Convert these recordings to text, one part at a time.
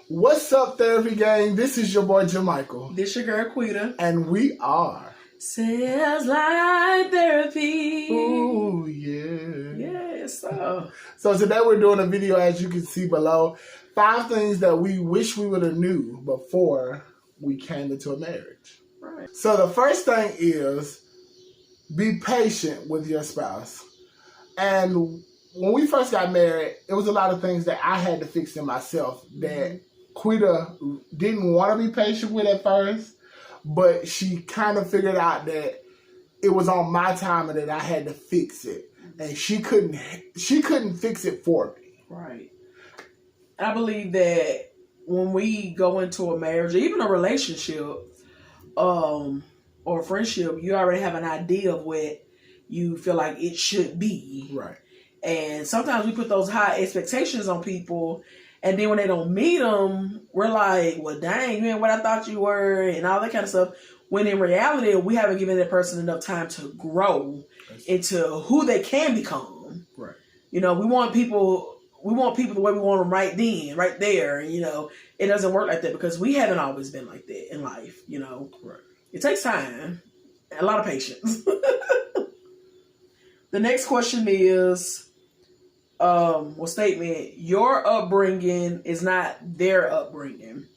What's up, therapy gang? This is your boy Jamichael. This your girl Quita. And we are Sayles Live Therapy. Ooh, yeah. Yes. So today we're doing a video, as you can see below, 5 things that we wish we would have knew before we came into a marriage. Right. So the first thing is be patient with your spouse. And when we first got married, it was a lot of things that I had to fix in myself that Quita didn't want to be patient with at first, but she kind of figured out that it was on my time and that I had to fix it, and she couldn't fix it for me. Right. I believe that when we go into a marriage, or even a relationship, or a friendship, you already have an idea of what you feel like it should be. Right. And sometimes we put those high expectations on people, and then when they don't meet them, we're like, well, dang, man, what I thought you were, and all that kind of stuff. When in reality, we haven't given that person enough time to grow into who they can become. Right. You know, we want people the way we want them right then, right there. And, you know, it doesn't work like that because we haven't always been like that in life, you know. Right. It takes time, a lot of patience. The next question is, statement, your upbringing is not their upbringing.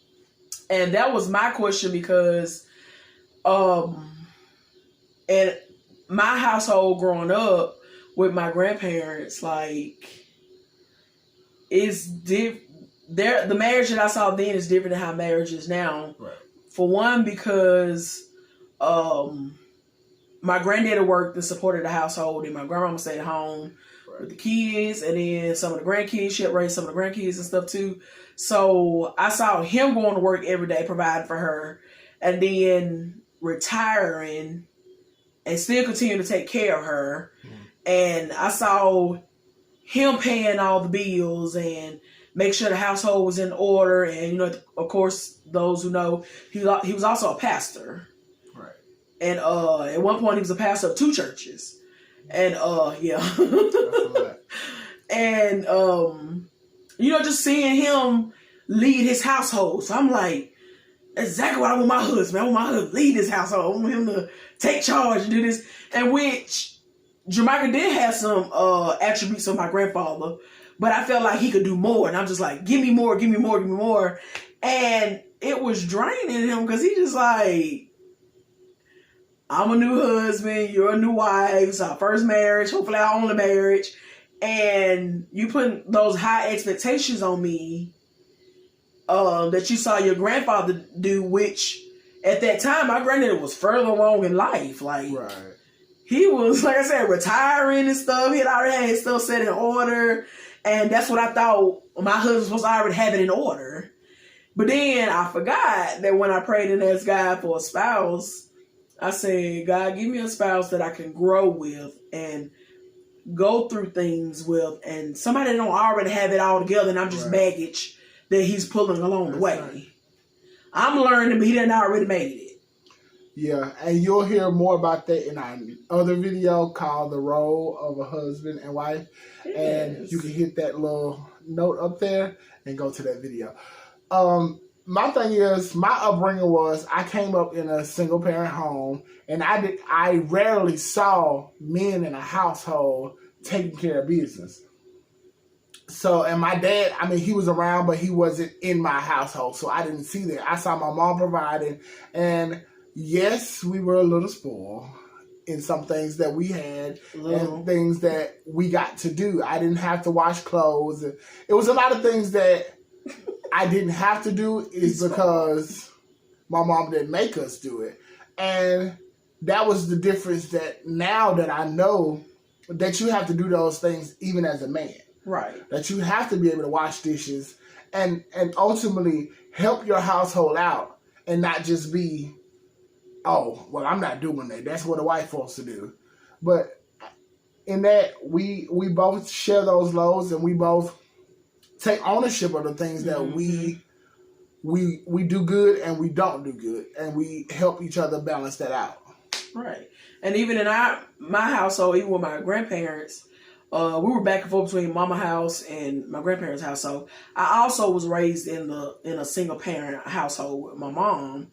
And that was my question because in my household growing up with my grandparents, like, the marriage that I saw then is different than how marriage is now. Right. For one, because my granddaddy worked and supported the household, and my grandmama stayed at home with the kids, and then some of the grandkids. She had raised some of the grandkids and stuff too. So I saw him going to work every day, providing for her, and then retiring and still continuing to take care of her. And I saw him paying all the bills and make sure the household was in order. And, you know, of course, those who know, he was also a pastor. Right. And at one point, he was a pastor of 2 churches. And, yeah. And, you know, just seeing him lead his household. So I'm like, exactly what I want my husband. I want my husband to lead this household. I want him to take charge and do this. And which Jamaica did have some attributes of my grandfather, but I felt like he could do more. And I'm just like, give me more, give me more, give me more. And it was draining him because he just like, I'm a new husband, you're a new wife, it's our first marriage, hopefully our only marriage. And you putting those high expectations on me that you saw your grandfather do, which at that time, my granddaddy was further along in life. Like, right. He was, like I said, retiring and stuff. He had already had his stuff set in order. And that's what I thought my husband was supposed to already have it in order. But then I forgot that when I prayed and asked God for a spouse, I said, God, give me a spouse that I can grow with and go through things with, and somebody that don't already have it all together, and I'm just baggage that he's pulling along the way. Right. I'm learning, but he didn't already made it. Yeah, and you'll hear more about that in our other video called The Role of a Husband and Wife. Yes. And you can hit that little note up there and go to that video. My thing is, my upbringing was I came up in a single parent home, and I rarely saw men in a household taking care of business. So, and my dad, I mean, he was around, but he wasn't in my household, so I didn't see that. I saw my mom providing, and yes, we were a little spoiled in some things that we had and things that we got to do. I didn't have to wash clothes. It was a lot of things that I didn't have to do is because my mom didn't make us do it. And that was the difference, that now that I know that you have to do those things even as a man. Right. That you have to be able to wash dishes and ultimately help your household out and not just be, oh, well, I'm not doing that. That's what a wife supposed to do. But in that, we both share those loads, and we both take ownership of the things that we do good and we don't do good, and we help each other balance that out. Right. And even in my household, even with my grandparents, we were back and forth between mama house and my grandparents' household. I also was raised in a single parent household with my mom.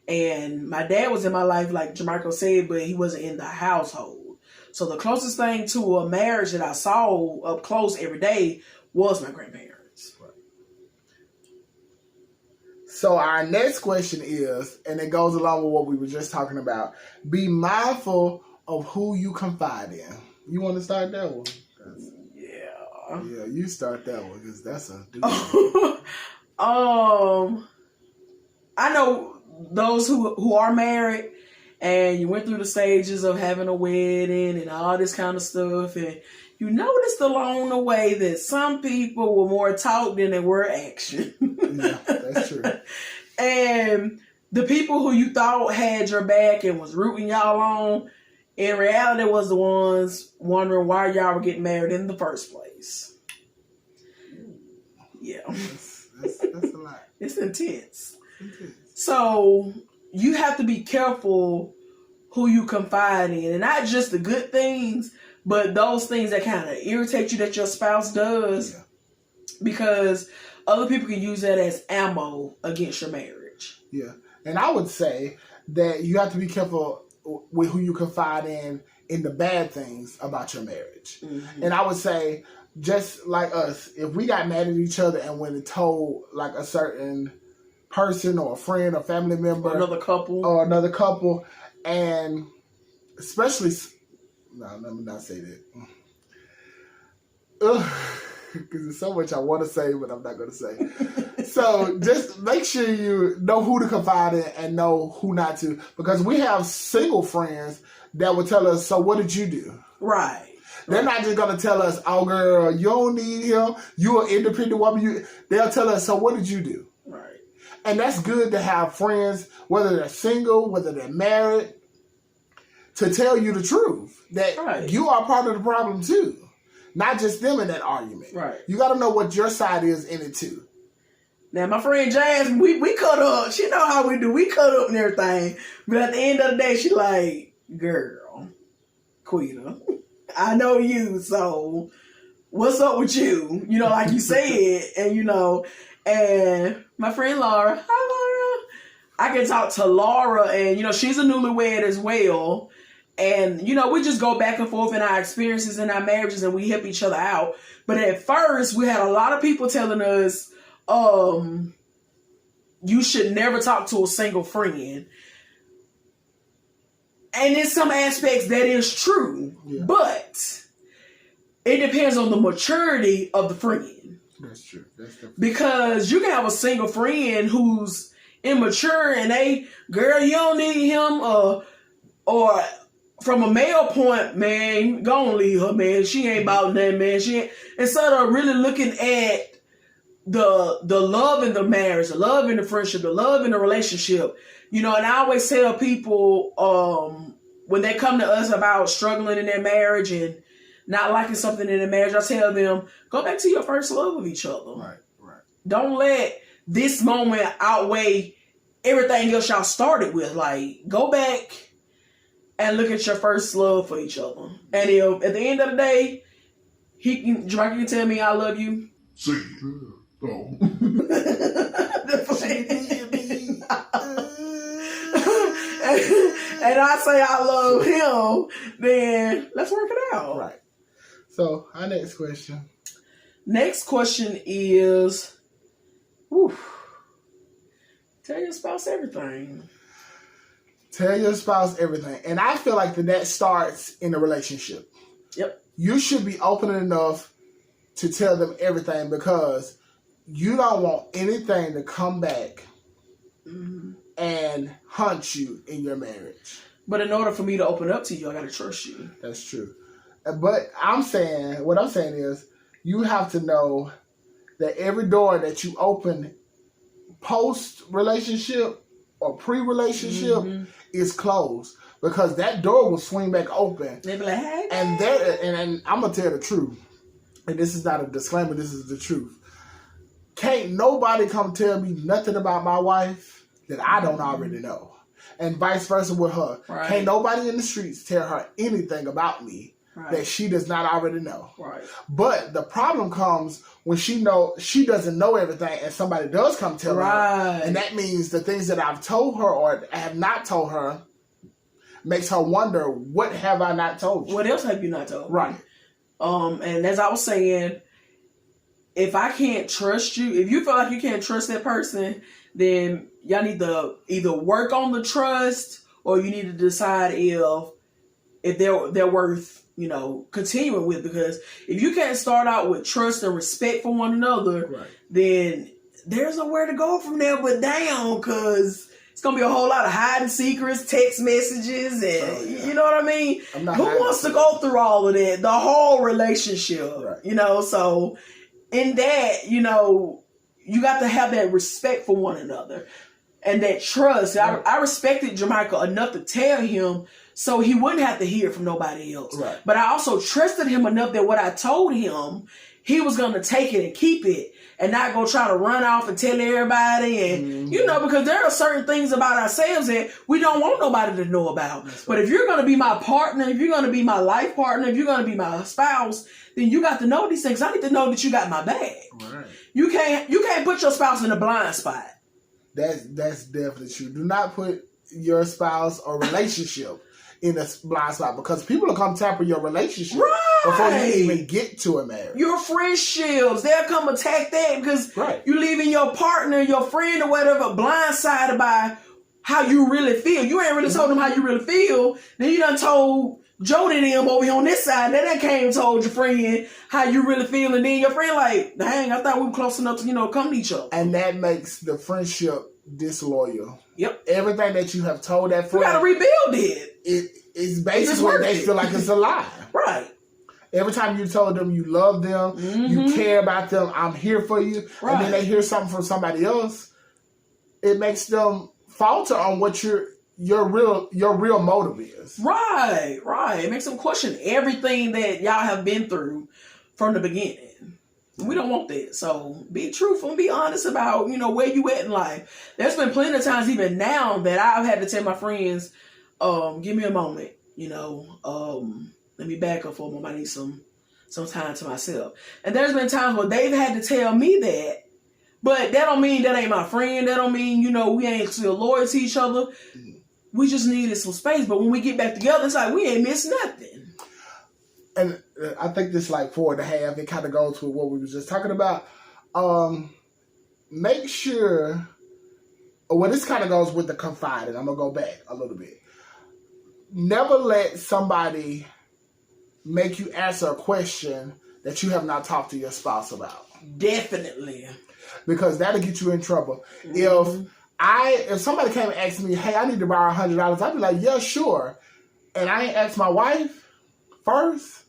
And my dad was in my life, like Jamarco said, but he wasn't in the household. So the closest thing to a marriage that I saw up close every day was my grandparents. Right. So our next question is, and it goes along with what we were just talking about, be mindful of who you confide in. You want to start that one? Yeah, you start that one because that's a dude. I know those who are married and you went through the stages of having a wedding and all this kind of stuff, and you noticed along the way that some people were more talk than they were action. Yeah, that's true. And the people who you thought had your back and was rooting y'all on, in reality was the ones wondering why y'all were getting married in the first place. Yeah. That's a lot. It's intense. So you have to be careful who you confide in, and not just the good things, but those things that kind of irritate you that your spouse does, because other people can use that as ammo against your marriage. Yeah, and I would say that you have to be careful with who you confide in the bad things about your marriage. Mm-hmm. And I would say, just like us, if we got mad at each other and went and told like a certain person or a friend or family member, or another couple, and especially, no, let me not say that, because there's so much I want to say, but I'm not going to say. So just make sure you know who to confide in and know who not to, because we have single friends that will tell us, so what did you do? Right. They're not just going to tell us, oh girl, you don't need him, you're an independent woman. They'll tell us, so what did you do? Right. And that's good to have friends, whether they're single, whether they're married, to tell you the truth. That you are part of the problem too. Not just them in that argument. Right. You got to know what your side is in it too. Now, my friend Jazz, we cut up. She know how we do. We cut up and everything. But at the end of the day, she like, girl, Quita, I know you, so what's up with you? You know, like you said, and and my friend Laura, hi Laura. I can talk to Laura, and she's a newlywed as well. And, we just go back and forth in our experiences in our marriages, and we help each other out. But at first, we had a lot of people telling us, you should never talk to a single friend. And in some aspects, that is true. Yeah. But it depends on the maturity of the friend. That's true. Because you can have a single friend who's immature and girl, you don't need him, or from a male point, man, go on leave her, man. She ain't about that, man. She ain't, instead of really looking at the love in the marriage, the love in the friendship, the love in the relationship, and I always tell people, when they come to us about struggling in their marriage and not liking something in their marriage, I tell them, go back to your first love of each other. Right. Don't let this moment outweigh everything else y'all started with. Like, go back and look at your first love for each other. And if at the end of the day, Drake can tell me I love you. Say it. Oh. And I say I love him, then let's work it out. Right. So, our next question. Next question is, tell your spouse everything. Tell your spouse everything. And I feel like that starts in a relationship. Yep. You should be open enough to tell them everything, because you don't want anything to come back and haunt you in your marriage. But in order for me to open up to you, I got to trust you. That's true. But what I'm saying is, you have to know that every door that you open post-relationship or pre-relationship is closed, because that door will swing back open. They be like, hey, and I'm going to tell the truth. And this is not a disclaimer, this is the truth. Can't nobody come tell me nothing about my wife that I don't already know. And vice versa with her. Right. Can't nobody in the streets tell her anything about me that she does not already know. Right. But the problem comes when she doesn't know everything and somebody does come tell her. And that means the things that I've told her or have not told her makes her wonder, what have I not told you? What else have you not told? Right. And as I was saying, if I can't trust you, if you feel like you can't trust that person, then y'all need to either work on the trust, or you need to decide if they're worth, continuing with. Because if you can't start out with trust and respect for one another, then there's nowhere to go from there but down, because it's going to be a whole lot of hiding secrets, text messages, and you know what I mean? Who wants to go through all of that? The whole relationship, so in that, you got to have that respect for one another and that trust. Right. I respected Jamaica enough to tell him so he wouldn't have to hear from nobody else. Right. But I also trusted him enough that what I told him, he was going to take it and keep it and not go try to run off and tell everybody. And, because there are certain things about ourselves that we don't want nobody to know about. Right. But if you're going to be my partner, if you're going to be my life partner, if you're going to be my spouse, then you got to know these things. I need to know that you got my back. Right. You can't put your spouse in a blind spot. That's definitely true. Do not put your spouse or relationship in a blind spot, because people will come tamper your relationship before you even get to a marriage. Your friendships, they'll come attack that because you leaving your partner, your friend or whatever, blindsided by how you really feel. You ain't really told them how you really feel. Then you done told Jody and them over here on this side. Then they came and told your friend how you really feel. And then your friend like, dang, I thought we were close enough to, come to each other. And that makes the friendship disloyal. Yep. Everything that you have told that friend, you gotta rebuild it. It's basically they feel like it's a lie. Right. Every time you told them you love them, you care about them, I'm here for you, and then they hear something from somebody else, it makes them falter on what your real motive is. Right. It makes them question everything that y'all have been through from the beginning. We don't want that. So be truthful and be honest about, where you at in life. There's been plenty of times even now that I've had to tell my friends, give me a moment, let me back up for a moment. I need some time to myself. And there's been times where they've had to tell me that, but that don't mean that ain't my friend. That don't mean, we ain't still loyal to each other. We just needed some space. But when we get back together, it's like we ain't missed nothing. And I think this like 4.5, it kind of goes with what we was just talking about. Make sure, this kind of goes with the confiding. I'm going to go back a little bit. Never let somebody make you answer a question that you have not talked to your spouse about. Definitely. Because that'll get you in trouble. If somebody came and asked me, hey, I need to borrow $100, I'd be like, yeah, sure. And I ain't asked my wife first.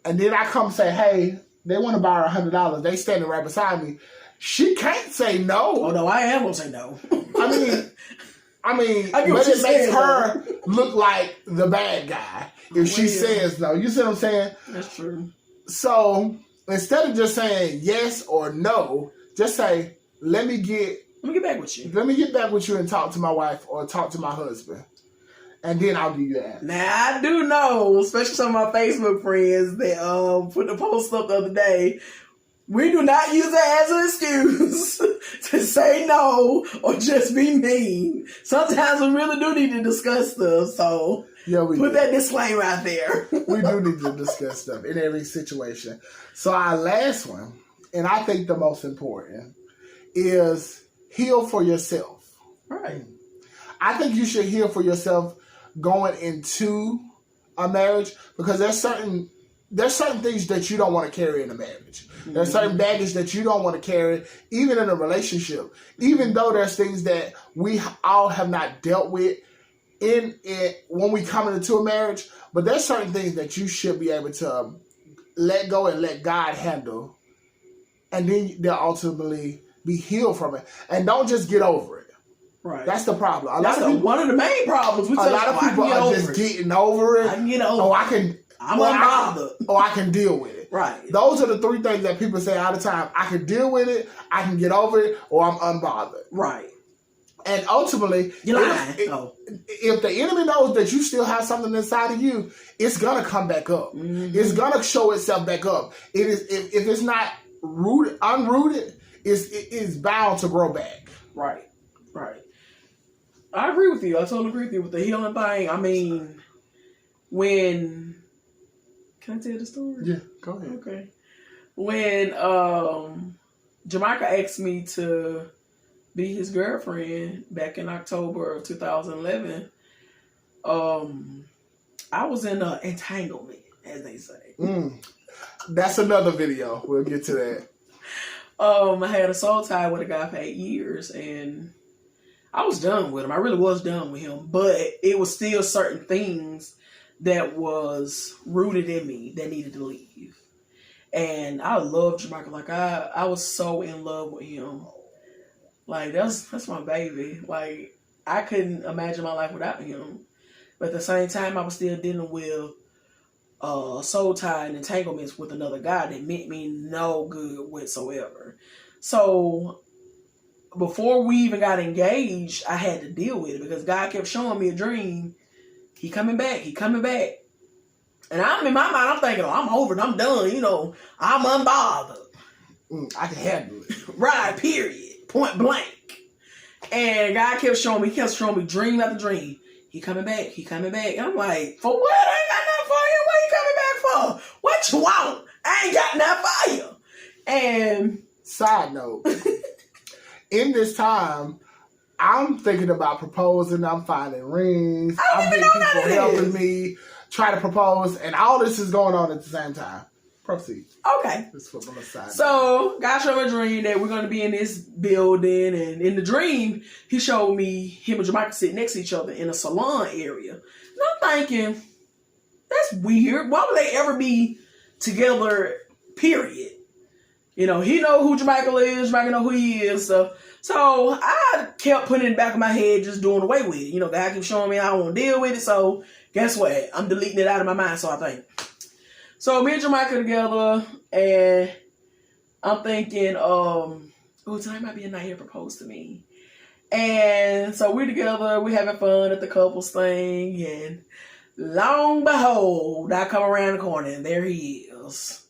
And then I come say, hey, they want to borrow $100. They standing right beside me. She can't say no. Oh, no, I am going to say no. I mean, but it makes her look like the bad guy if she says no. You see what I'm saying? That's true. So instead of just saying yes or no, just say, let me get back with you. Let me get back with you and talk to my wife or talk to my husband. And then I'll give you the answer. Now, I do know, especially some of my Facebook friends that put the post up the other day, we do not use that as an excuse to say no or just be mean. Sometimes we really do need to discuss stuff, so put that disclaimer out there. We do need to discuss stuff in every situation. So our last one, and I think the most important, is heal for yourself. Right. I think you should heal for yourself going into a marriage, because there's certain things that you don't want to carry in a marriage. There's certain baggage that you don't want to carry, even in a relationship. Even though there's things that we all have not dealt with in it when we come into a marriage, but there's certain things that you should be able to let go and let God handle, and then they'll ultimately be healed from it. And don't just get over it. Right. That's the problem. One of the main problems. A lot of people are just getting over it. I can get over it. I'm unbothered. I can deal with it. Right. Those are the three things that people say all the time. I can deal with it, I can get over it, or I'm unbothered. Right. And ultimately, You're lying. if the enemy knows that you still have something inside of you, it's gonna come back up. Mm-hmm. It's gonna show itself back up. It is if it's not unrooted, it's bound to grow back. Right. I agree with you. I totally agree with you with the healing thing. I mean, can I tell the story? Yeah, go ahead. Okay. When Jamaica asked me to be his girlfriend back in October of 2011, I was in an entanglement, as they say. That's another video. We'll get to that. I had a soul tie with a guy for 8 years, and I was done with him. I really was done with him, but it was still certain things that was rooted in me that needed to leave. And I loved Jamaica. Like I was so in love with him. Like that's my baby. Like I couldn't imagine my life without him. But at the same time, I was still dealing with soul tie and entanglements with another guy that meant me no good whatsoever. So before we even got engaged, I had to deal with it because God kept showing me a dream. He coming back. And I'm in my mind, I'm thinking, I'm over it. I'm done. I'm unbothered. I can handle it. Right, period. Point blank. And God kept showing me dream after dream. He coming back. And I'm like, for what? I ain't got nothing for you. What you coming back for? What you want? I ain't got nothing for you. And side note, in this time, I'm thinking about proposing. I'm finding rings. I'm getting people helping me try to propose, and all this is going on at the same time. Proceed. Okay. This football aside. So, God showed me a dream that we're going to be in this building, and in the dream, he showed me him and Jamaica sitting next to each other in a salon area. And I'm thinking, that's weird. Why would they ever be together, period? He know who Jamaica is, Jamaica know who he is, so I kept putting it in the back of my head, just doing away with it. God keeps showing me I don't want to deal with it, so guess what? I'm deleting it out of my mind, so I think. So me and Jamaica together, and I'm thinking, tonight might be a night he'll propose to me. And so we're together, we're having fun at the couples thing, and long behold, I come around the corner, and there he is.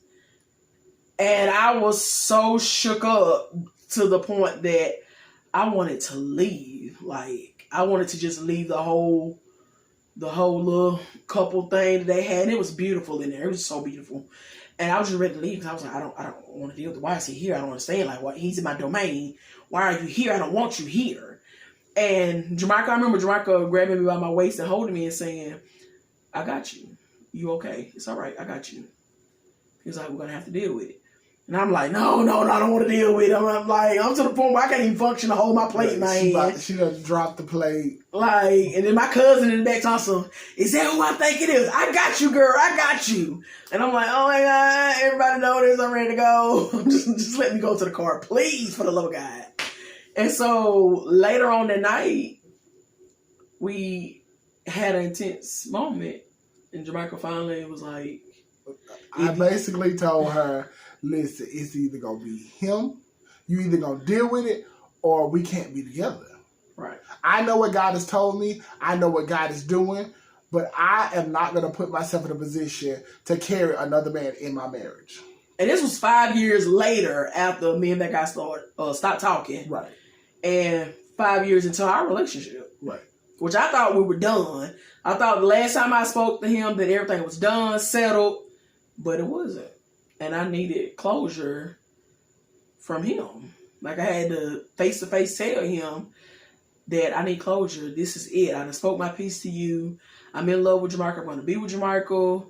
And I was so shook up to the point that I wanted to leave. Like, I wanted to just leave the whole little couple thing that they had. And it was beautiful in there. It was so beautiful. And I was just ready to leave because I was like, I don't want to deal with it. Why is he here? I don't understand. Like, what? He's in my domain. Why are you here? I don't want you here. And I remember Jamaica grabbing me by my waist and holding me and saying, I got you. You okay? It's all right. I got you. He was like, we're going to have to deal with it. And I'm like, no, I don't want to deal with it. I'm to the point where I can't even function to hold my plate in my hand. She done dropped the plate. And then my cousin in the back talking, is that who I think it is? I got you, girl. I got you. And I'm like, oh my God, everybody know this. I'm ready to go. just let me go to the car, please, for the love of God. And so later on that night, we had an intense moment. And Jamaica finally was like, I basically told her, listen, it's either going to be him, you either going to deal with it, or we can't be together. Right. I know what God has told me. I know what God is doing, but I am not going to put myself in a position to carry another man in my marriage. And this was 5 years later after me and that guy stopped talking. Right. And 5 years into our relationship. Right. Which I thought we were done. I thought the last time I spoke to him that everything was done, settled, but it wasn't. And I needed closure from him. Like I had to face-to-face tell him that I need closure. This is it. I done spoke my piece to you. I'm in love with Jamaica. I'm going to be with Jamaica.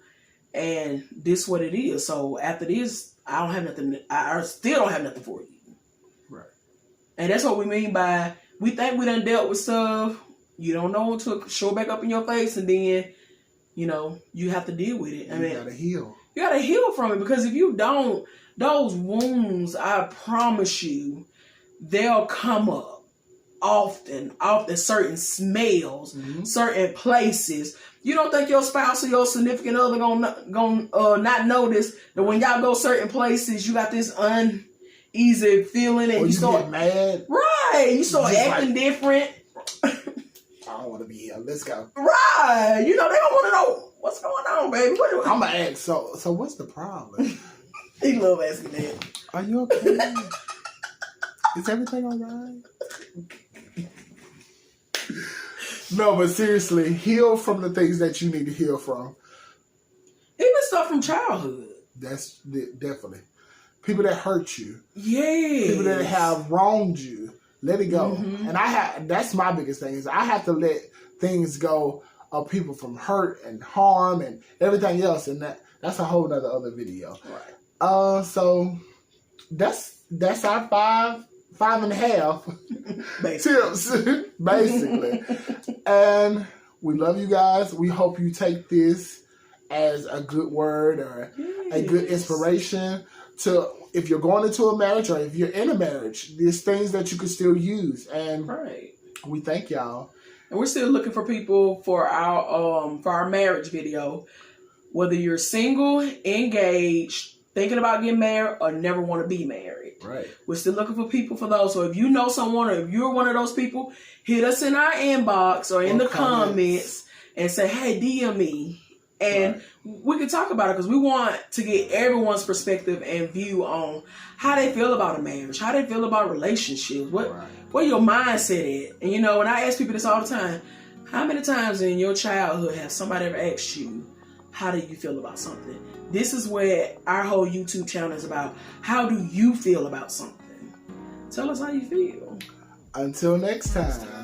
And this is what it is. So after this, I don't have nothing. I still don't have nothing for you. Right. And that's what we mean by, we think we done dealt with stuff. You don't know until it show back up in your face. And then, you have to deal with it. You got to heal. You got to heal from it, because if you don't, those wounds, I promise you, they'll come up often, certain smells, certain places. You don't think your spouse or your significant other gonna not notice that when y'all go certain places, you got this uneasy feeling, and or you start get mad. Right. Right. You start Just acting different. I don't want to be here. Let's go. Right. You know, they don't want to know what's going on, baby. I'm going to ask, so what's the problem? He love asking that. Are you okay? Is everything all right? No, but seriously, heal from the things that you need to heal from. Even stuff from childhood. That's definitely. People that hurt you. Yeah. People that have wronged you. Let it go. Mm-hmm. And that's my biggest thing is I have to let things go of people from hurt and harm and everything else. And that's a whole other video. Right. So that's our 5.5 tips, basically. And we love you guys. We hope you take this as a good word or a good inspiration to if you're going into a marriage or if you're in a marriage. There's things that you can still use, and we thank y'all. And we're still looking for people for our marriage video, whether you're single, engaged, thinking about getting married, or never want to be married. Right. We're still looking for people for those. So if you know someone or if you're one of those people, hit us in our inbox or in the comments and say, hey, DM me. And we can talk about it because we want to get everyone's perspective and view on how they feel about a marriage, how they feel about relationships, where your mindset at. And, you know, and I ask people this all the time, how many times in your childhood have somebody ever asked you, how do you feel about something? This is where our whole YouTube channel is about. How do you feel about something? Tell us how you feel. Until next time.